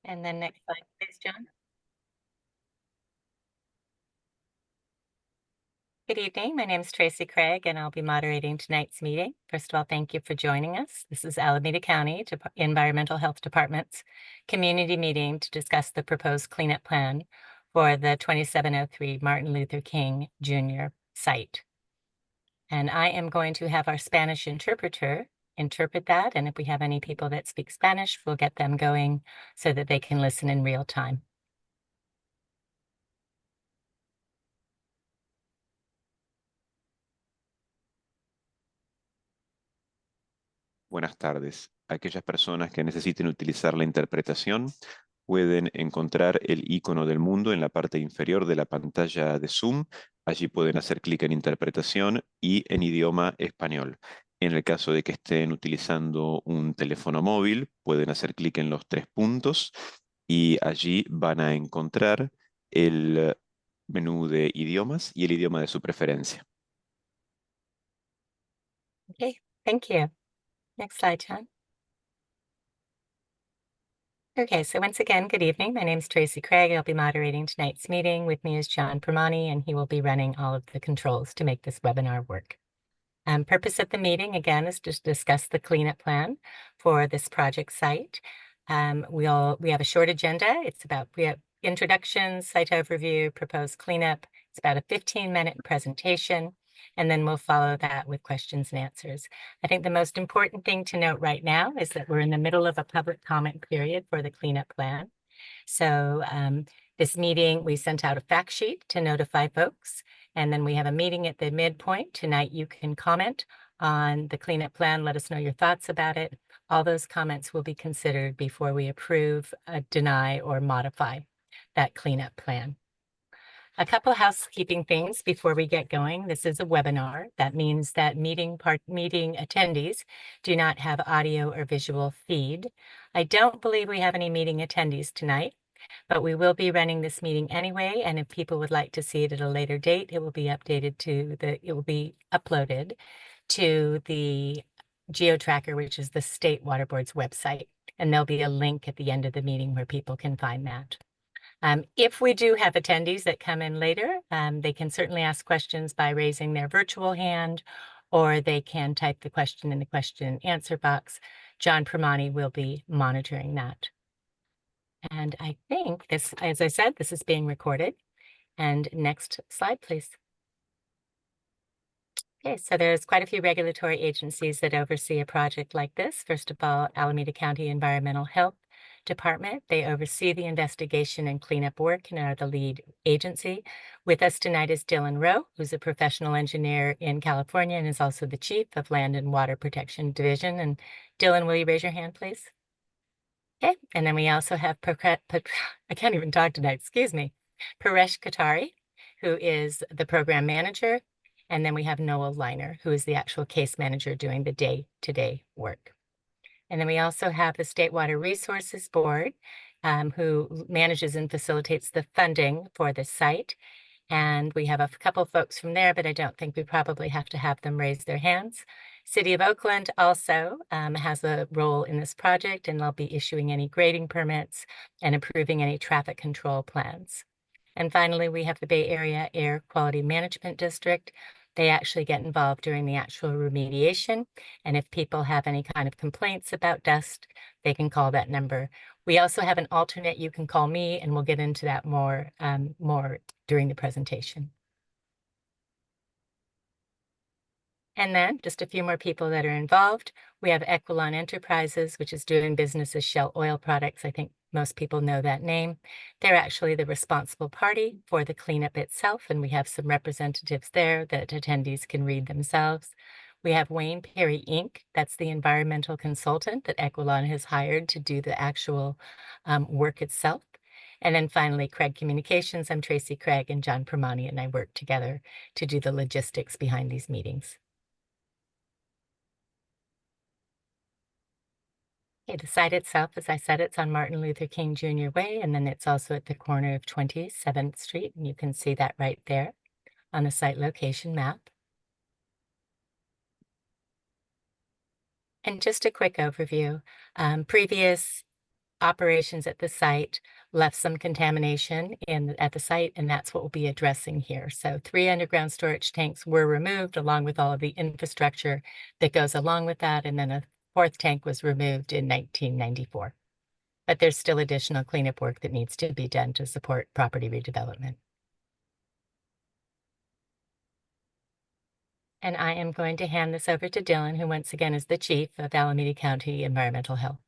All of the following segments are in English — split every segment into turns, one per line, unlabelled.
And then next slide, please, John. Good evening. My name is Tracy Craig, and I'll be moderating tonight's meeting. First of all, thank you for joining us. This is Alameda County Environmental Health Department's community meeting to discuss the proposed cleanup plan for the 2703 Martin Luther King Jr. site. And I am going to have our Spanish interpreter interpret that. And if we have any people that speak Spanish, we'll get them going so that they can listen in real time.
Buenas tardes. Aquellas personas que necesiten utilizar la interpretación pueden encontrar el icono del mundo en la parte inferior de la pantalla de Zoom. Allí pueden hacer clic en interpretación y en idioma español. En el caso de que estén utilizando un teléfono móvil, pueden hacer clic en los 3 puntos y allí van a encontrar el menú de idiomas y el idioma de su preferencia.
Okay, thank you. Next slide, John. Okay, so once again, good evening. My name is Tracy Craig. I'll be moderating tonight's meeting. With me is John Permani, and he will be running all of the controls to make this webinar work. Purpose of the meeting, again, is to discuss the cleanup plan for this project site. We have a short agenda. We have introductions, site overview, proposed cleanup. It's about a 15-minute presentation, and then we'll follow that with questions and answers. I think the most important thing to note right now is that we're in the middle of a public comment period for the cleanup plan. So this meeting, we sent out a fact sheet to notify folks, and then we have a meeting at the midpoint. Tonight, you can comment on the cleanup plan. Let us know your thoughts about it. All those comments will be considered before we approve, deny, or modify that cleanup plan. A couple housekeeping things before we get going. This is a webinar. That means that meeting attendees do not have audio or visual feed. I don't believe we have any meeting attendees tonight, but we will be running this meeting anyway. And if people would like to see it at a later date, it will be uploaded to the GeoTracker, which is the State Water Board's website. And there'll be a link at the end of the meeting where people can find that. If we do have attendees that come in later, they can certainly ask questions by raising their virtual hand, or they can type the question in the question and answer box. John Permani will be monitoring that. And I think this, as I said, this is being recorded. And next slide, please. Okay, so there's quite a few regulatory agencies that oversee a project like this. First of all, Alameda County Environmental Health Department. They oversee the investigation and cleanup work and are the lead agency. With us tonight is Dylan Rowe, who's a professional engineer in California and is also the chief of Land and Water Protection Division. And Dylan, will you raise your hand, please? Okay, and then we also have, I can't even talk tonight, excuse me, Paresh Katari, who is the program manager. And then we have Noel Liner, who is the actual case manager doing the day-to-day work. And then we also have the State Water Resources Board, who manages and facilitates the funding for the site. And we have a couple folks from there, but I don't think we probably have to have them raise their hands. City of Oakland also has a role in this project, and they'll be issuing any grading permits and approving any traffic control plans. And finally, we have the Bay Area Air Quality Management District. They actually get involved during the actual remediation. And if people have any kind of complaints about dust, they can call that number. We also have an alternate. You can call me, and we'll get into that more during the presentation. And then just a few more people that are involved. We have Equilon Enterprises, which is doing business as Shell Oil Products. I think most people know that name. They're actually the responsible party for the cleanup itself, and we have some representatives there that attendees can read themselves. We have Wayne Perry, Inc. That's the environmental consultant that Equilon has hired to do the actual work itself. And then finally, Craig Communications. I'm Tracy Craig, and John Permani and I work together to do the logistics behind these meetings. Okay, the site itself, as I said, it's on Martin Luther King Jr. Way, and then it's also at the corner of 27th Street, and you can see that right there on the site location map. And just a quick overview. Previous operations at the site left some contamination at the site, and that's what we'll be addressing here. So 3 underground storage tanks were removed along with all of the infrastructure that goes along with that, and then a 4th tank was removed in 1994. But there's still additional cleanup work that needs to be done to support property redevelopment. And I am going to hand this over to Dylan, who once again is the Chief of Alameda County Environmental Health.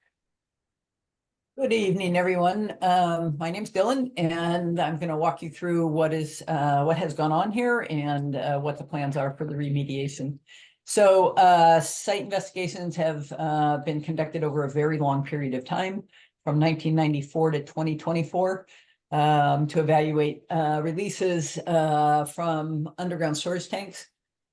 Good evening, everyone. My name's Dylan, and I'm going to walk you through what has gone on here and what the plans are for the remediation. So site investigations have been conducted over a very long period of time, from 1994 to 2024, to evaluate releases from underground storage tanks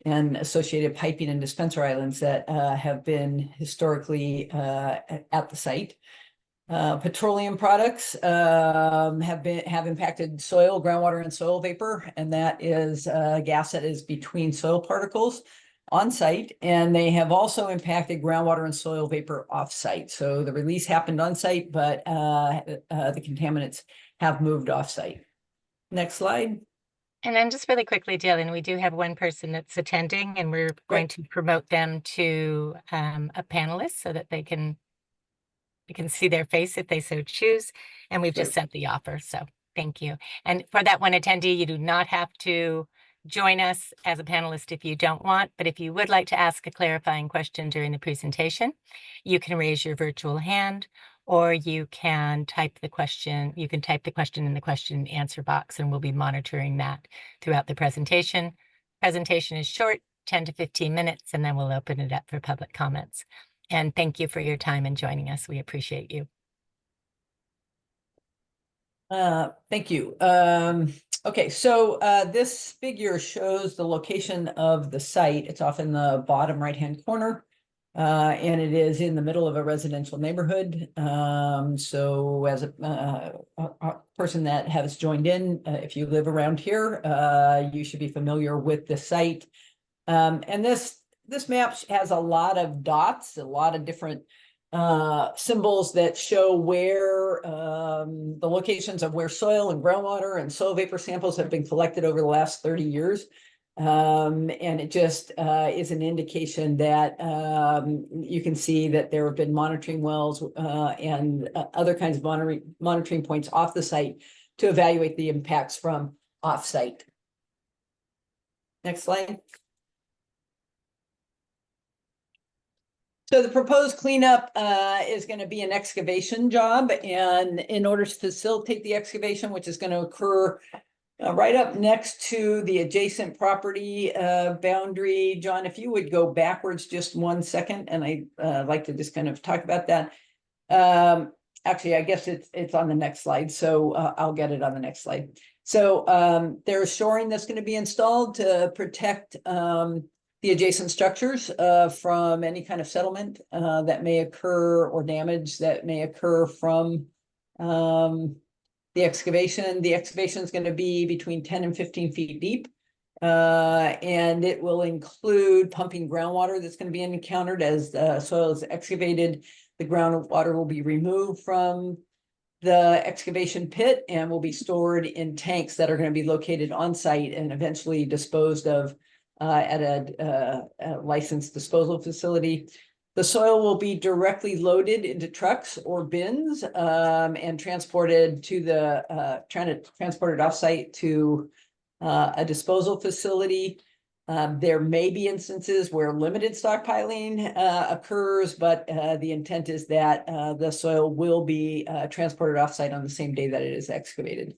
and associated piping and dispenser islands that have been historically at the site. Petroleum products have impacted soil, groundwater, and soil vapor, and that is gas that is between soil particles on site, and they have also impacted groundwater and soil vapor off site. So the release happened on site, but the contaminants have moved off site. Next slide.
And then just really quickly, Dylan, we do have one person that's attending, and we're going to promote them to a panelist so that we can see their face if they so choose. And we've just sent the offer, so thank you. And for that one attendee, you do not have to join us as a panelist if you don't want, but if you would like to ask a clarifying question during the presentation, you can raise your virtual hand, or you can type the question. You can type the question in the question and answer box, and we'll be monitoring that throughout the presentation. Presentation is short, 10 to 15 minutes, and then we'll open it up for public comments. And thank you for your time and joining us. We appreciate you.
Thank you. Okay, so this figure shows the location of the site. It's off in the bottom right-hand corner, and it is in the middle of a residential neighborhood. So as a person that has joined in, if you live around here, you should be familiar with the site. And this map has a lot of dots, a lot of different symbols that show where the locations of where soil and groundwater and soil vapor samples have been collected over the last 30 years. And it just is an indication that you can see that there have been monitoring wells and other kinds of monitoring points off the site to evaluate the impacts from off-site. Next slide. So the proposed cleanup is going to be an excavation job, and in order to facilitate the excavation, which is going to occur right up next to the adjacent property boundary. John, if you would go backwards just 1 second, and I'd like to just kind of talk about that. Actually, I guess it's on the next slide, so I'll get it on the next slide. So there's shoring that's going to be installed to protect the adjacent structures from any kind of settlement that may occur, or damage that may occur from the excavation. The excavation is going to be between 10 and 15 feet deep, and it will include pumping groundwater that's going to be encountered as the soil is excavated. The groundwater will be removed from the excavation pit and will be stored in tanks that are going to be located on site and eventually disposed of at a licensed disposal facility. The soil will be directly loaded into trucks or bins and transported to transported offsite to a disposal facility. There may be instances where limited stockpiling occurs, but the intent is that the soil will be transported offsite on the same day that it is excavated.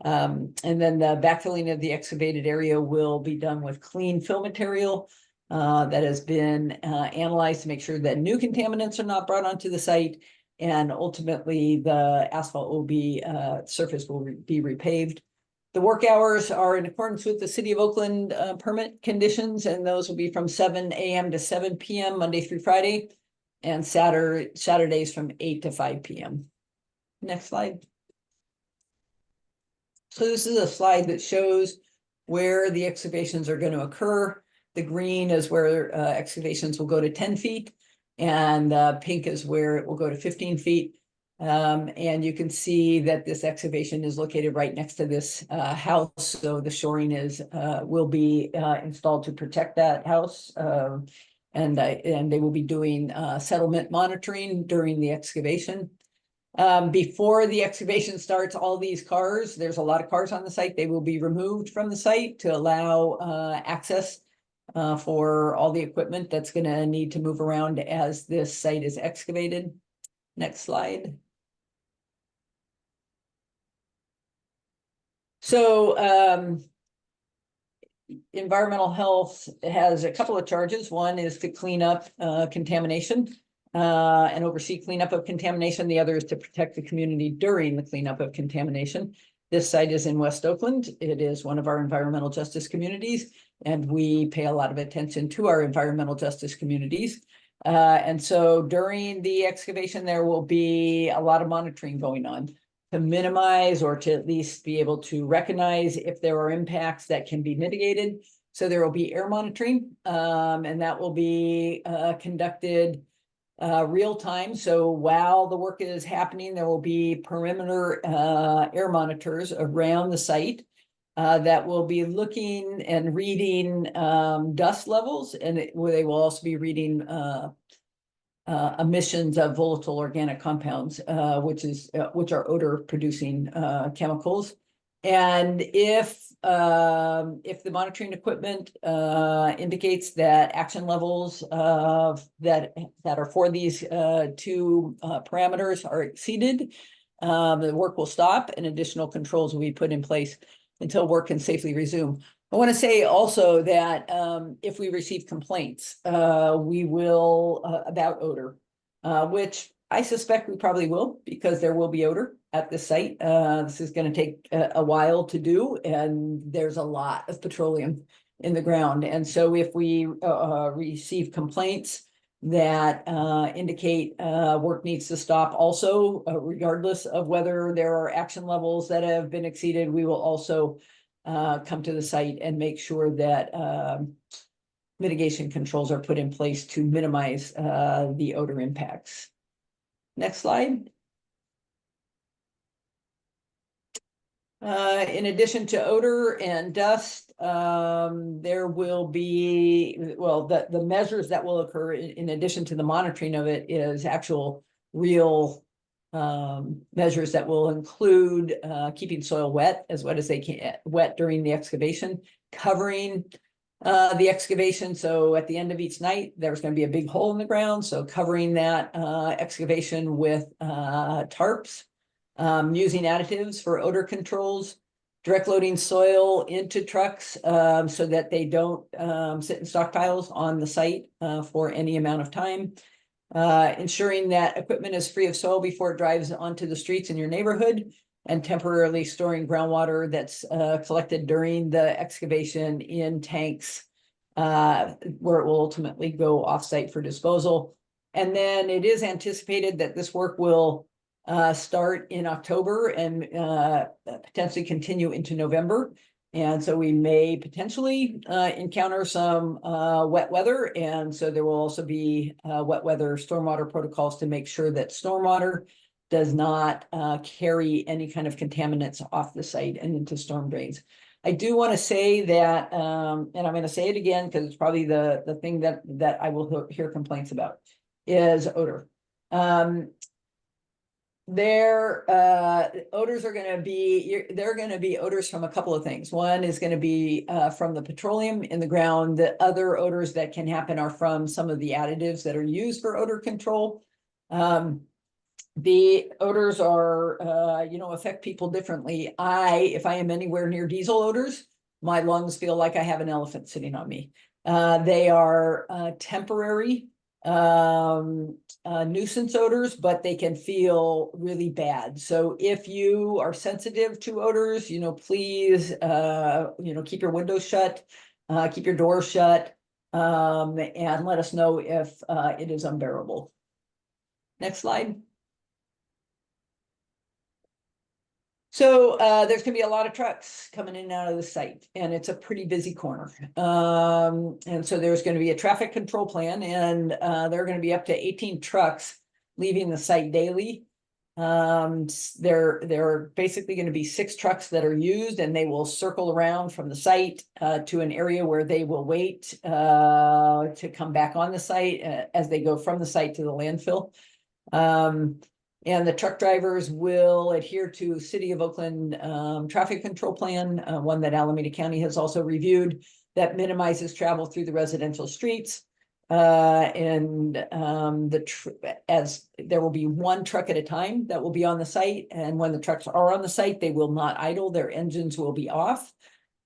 And then the backfilling of the excavated area will be done with clean fill material that has been analyzed to make sure that new contaminants are not brought onto the site. And ultimately, the asphalt will be surface will be repaved. The work hours are in accordance with the City of Oakland permit conditions, and those will be from 7 a.m. to 7 p.m. Monday through Friday, and Saturdays from 8 to 5 p.m. Next slide. So this is a slide that shows where the excavations are going to occur. The green is where excavations will go to 10 feet, and pink is where it will go to 15 feet. And you can see that this excavation is located right next to this house. So the shoring will be installed to protect that house. And they will be doing settlement monitoring during the excavation. Before the excavation starts, all these cars, there's a lot of cars on the site, they will be removed from the site to allow access for all the equipment that's going to need to move around as this site is excavated. Next slide. So environmental health has a couple of charges. One is to clean up contamination and oversee cleanup of contamination. The other is to protect the community during the cleanup of contamination. This site is in West Oakland. It is one of our environmental justice communities, and we pay a lot of attention to our environmental justice communities. And so during the excavation, there will be a lot of monitoring going on to minimize or to at least be able to recognize if there are impacts that can be mitigated. So there will be air monitoring, and that will be conducted real time. So while the work is happening, there will be perimeter air monitors around the site that will be looking and reading dust levels, and they will also be reading emissions of volatile organic compounds, which are odor producing chemicals. And if the monitoring equipment indicates that action levels that are for these two parameters are exceeded, the work will stop and additional controls will be put in place until work can safely resume. I want to say also that if we receive complaints, we will about odor, which I suspect we probably will, because there will be odor at this site. This is going to take a while to do, and there's a lot of petroleum in the ground. And so if we receive complaints that indicate work needs to stop also, regardless of whether there are action levels that have been exceeded, we will also come to the site and make sure that mitigation controls are put in place to minimize the odor impacts. Next slide. In addition to odor and dust, there will be, well, the measures that will occur in addition to the monitoring of it is actual real measures that will include keeping soil wet as wet as they can, wet during the excavation, covering the excavation. So at the end of each night, there's going to be a big hole in the ground. So covering that excavation with tarps, using additives for odor controls, direct loading soil into trucks so that they don't sit in stockpiles on the site for any amount of time. Ensuring that equipment is free of soil before it drives onto the streets in your neighborhood, and temporarily storing groundwater that's collected during the excavation in tanks where it will ultimately go offsite for disposal. And then it is anticipated that this work will start in October and potentially continue into November. And so we may potentially encounter some wet weather. And so there will also be wet weather stormwater protocols to make sure that stormwater does not carry any kind of contaminants off the site and into storm drains. I do want to say that, and I'm going to say it again because it's probably the thing that I will hear complaints about, is odor. Odors are going to be, they're going to be odors from a couple of things. One is going to be from the petroleum in the ground. The other odors that can happen are from some of the additives that are used for odor control. The odors are, affect people differently. If I am anywhere near diesel odors, my lungs feel like I have an elephant sitting on me. They are temporary nuisance odors, but they can feel really bad. So if you are sensitive to odors, please, keep your windows shut, keep your doors shut, and let us know if it is unbearable. Next slide. So there's going to be a lot of trucks coming in and out of the site, and it's a pretty busy corner. And so there's going to be a traffic control plan, and there are going to be up to 18 trucks leaving the site daily. There are basically going to be 6 trucks that are used, and they will circle around from the site to an area where they will wait to come back on the site as they go from the site to the landfill. And the truck drivers will adhere to City of Oakland traffic control plan, one that Alameda County has also reviewed, that minimizes travel through the residential streets. As there will be 1 truck at a time that will be on the site, and when the trucks are on the site, they will not idle, their engines will be off.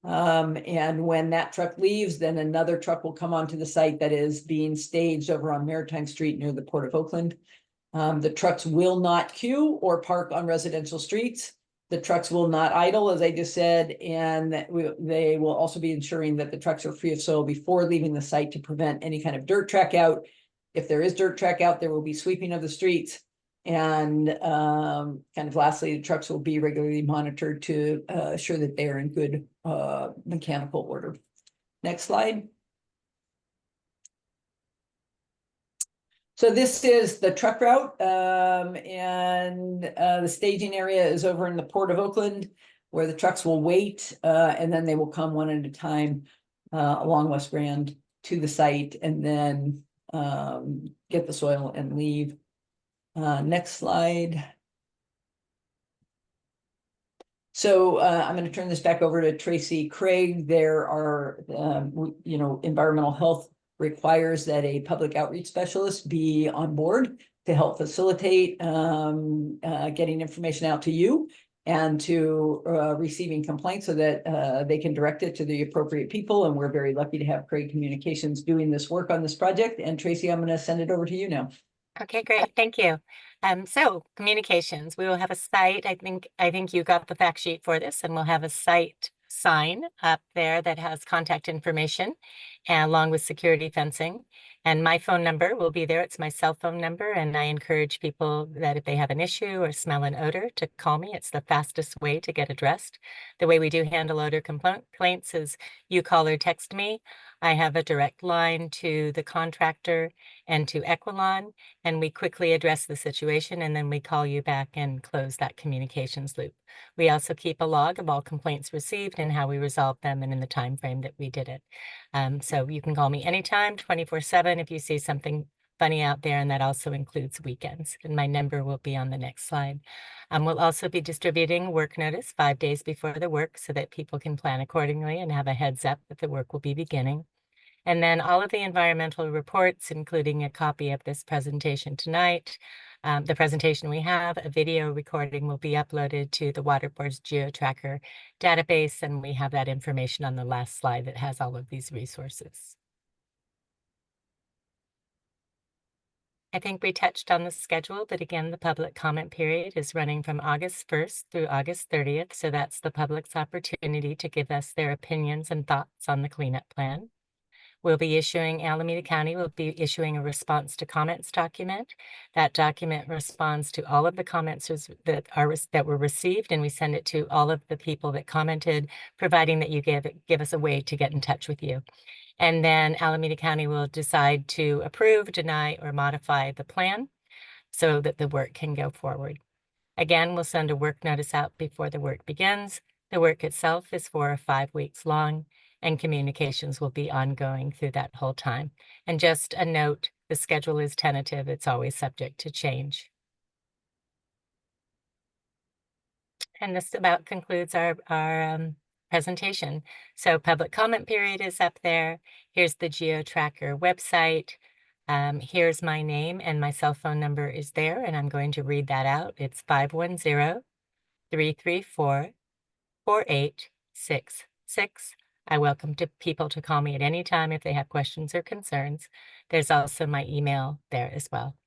And when that truck leaves, then another truck will come onto the site that is being staged over on Maritime Street near the Port of Oakland. The trucks will not queue or park on residential streets. The trucks will not idle, as I just said, and they will also be ensuring that the trucks are free of soil before leaving the site to prevent any kind of dirt track out. If there is dirt track out, there will be sweeping of the streets. And kind of lastly, the trucks will be regularly monitored to assure that they are in good mechanical order. Next slide. So this is the truck route, and the staging area is over in the Port of Oakland, where the trucks will wait, and then they will come one at a time along West Grand to the site, and then get the soil and leave. Next slide. So I'm going to turn this back over to Tracy Craig. There are, environmental health requires that a public outreach specialist be on board to help facilitate getting information out to you and to receiving complaints so that they can direct it to the appropriate people. And we're very lucky to have Craig Communications doing this work on this project. And Tracy, I'm going to send it over to you now.
Okay, great. Thank you. So communications, we will have a site. I think you got the fact sheet for this, and we'll have a site sign up there that has contact information and along with security fencing. And my phone number will be there. It's my cell phone number. And I encourage people that if they have an issue or smell an odor to call me. It's the fastest way to get addressed. The way we do handle odor complaints is you call or text me. I have a direct line to the contractor and to Equilon, and we quickly address the situation, and then we call you back and close that communications loop. We also keep a log of all complaints received and how we resolved them and in the time frame that we did it. So you can call me anytime, 24/7, if you see something funny out there, and that also includes weekends. And my number will be on the next slide. We'll also be distributing work notice 5 days before the work so that people can plan accordingly and have a heads up that the work will be beginning. And then all of the environmental reports, including a copy of this presentation tonight, the presentation we have, a video recording will be uploaded to the Water Board's GeoTracker database, and we have that information on the last slide that has all of these resources. I think we touched on the schedule, but again, the public comment period is running from August 1st through August 30th, so that's the public's opportunity to give us their opinions and thoughts on the cleanup plan. Alameda County will be issuing a response to comments document. That document responds to all of the comments that were received, and we send it to all of the people that commented, providing that you give us a way to get in touch with you. And then Alameda County will decide to approve, deny, or modify the plan so that the work can go forward. Again, we'll send a work notice out before the work begins. The work itself is 4 or 5 weeks long, and communications will be ongoing through that whole time. And just a note, the schedule is tentative. It's always subject to change. And this about concludes our presentation. So public comment period is up there. Here's the GeoTracker website. Here's my name, and my cell phone number is there, and I'm going to read that out. It's 510-334-4866. I welcome people to call me at any time if they have questions or concerns. There's also my email there as well.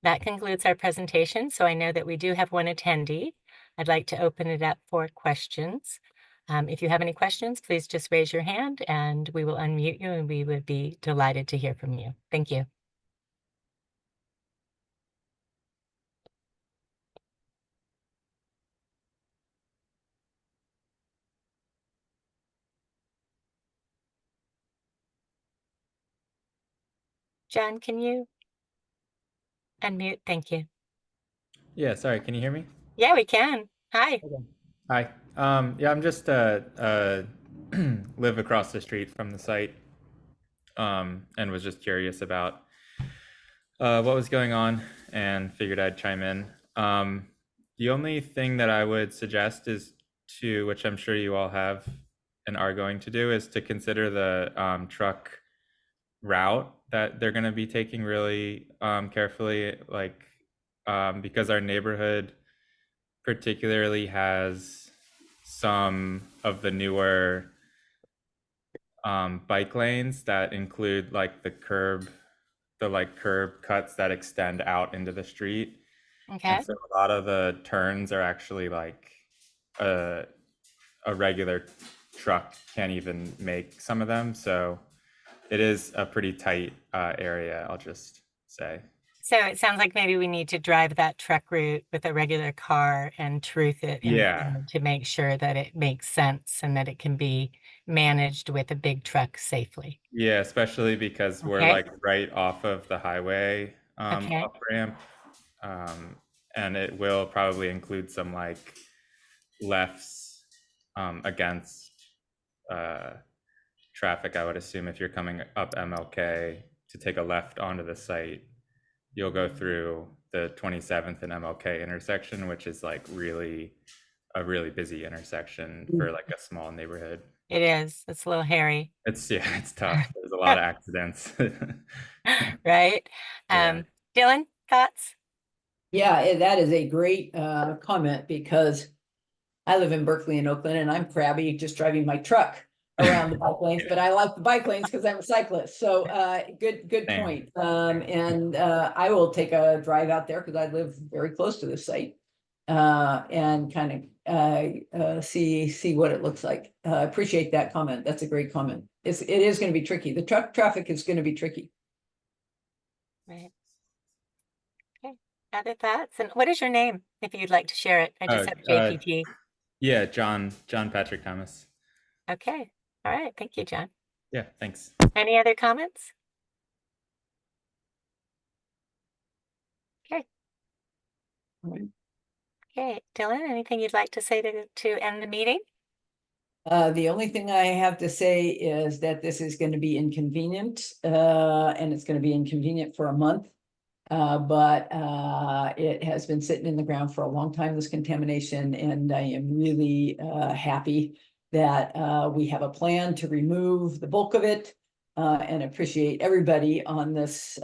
That concludes our presentation. So I know that we do have one attendee. I'd like to open it up for questions. If you have any questions, please just raise your hand and we will unmute you, and we would be delighted to hear from you. Thank you. John, can you unmute? Thank you.
Yeah, sorry, can you hear me?
Yeah, we can. Hi.
Hi. Yeah, I'm just live across the street from the site, and was just curious about what was going on and figured I'd chime in. The only thing that I would suggest is to, which I'm sure you all have and are going to do, is to consider the truck route that they're going to be taking really carefully, like because our neighborhood particularly has some of the newer bike lanes that include like the curb cuts that extend out into the street.
Okay.
And so a lot of the turns are actually like a regular truck can't even make some of them. So it is a pretty tight area, I'll just say.
So it sounds like maybe we need to drive that truck route with a regular car and truth it
Yeah.
to make sure that it makes sense and that it can be managed with a big truck safely.
Yeah, especially because we're
Okay.
like right off of the highway
Okay.
up ramp. And it will probably include some like lefts against traffic. I would assume if you're coming up MLK to take a left onto the site, you'll go through the 27th and MLK intersection, which is like a really busy intersection for like a small neighborhood.
It is. It's a little hairy.
It's tough. There's a lot of accidents.
Right?
Yeah.
Dylan, thoughts?
Yeah, that is a great comment because I live in Berkeley and Oakland and I'm crabby just driving my truck around the bike lanes, but I like the bike lanes because I'm a cyclist. So good
Same.
point. And I will take a drive out there because I live very close to the site and kind of see what it looks like. Appreciate that comment. That's a great comment. It is going to be tricky. The truck traffic is going to be tricky.
Right. Okay. Other thoughts? And what is your name, if you'd like to share it? I just have JPT.
Yeah, John Patrick Thomas.
Okay. All right. Thank you, John.
Yeah, thanks.
Any other comments? Okay. Okay. Dylan, anything you'd like to say to end the meeting?
The only thing I have to say is that this is going to be inconvenient, and it's going to be inconvenient for a month. But it has been sitting in the ground for a long time, this contamination, and I am really happy that we have a plan to remove the bulk of it. And appreciate everybody on this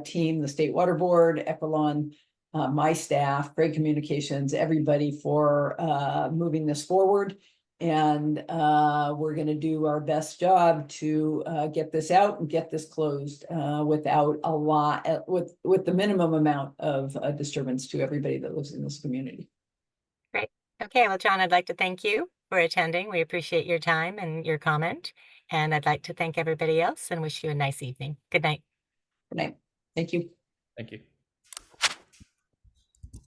team, the State Water Board, Equilon, my staff, Grid Communications, everybody for moving this forward. And we're going to do our best job to get this out and get this closed without a lot, with the minimum amount of disturbance to everybody that lives in this community.
Great. Okay. Well, John, I'd like to thank you for attending. We appreciate your time and your comment. And I'd like to thank everybody else and wish you a nice evening. Good night.
Good night. Thank you.
Thank you.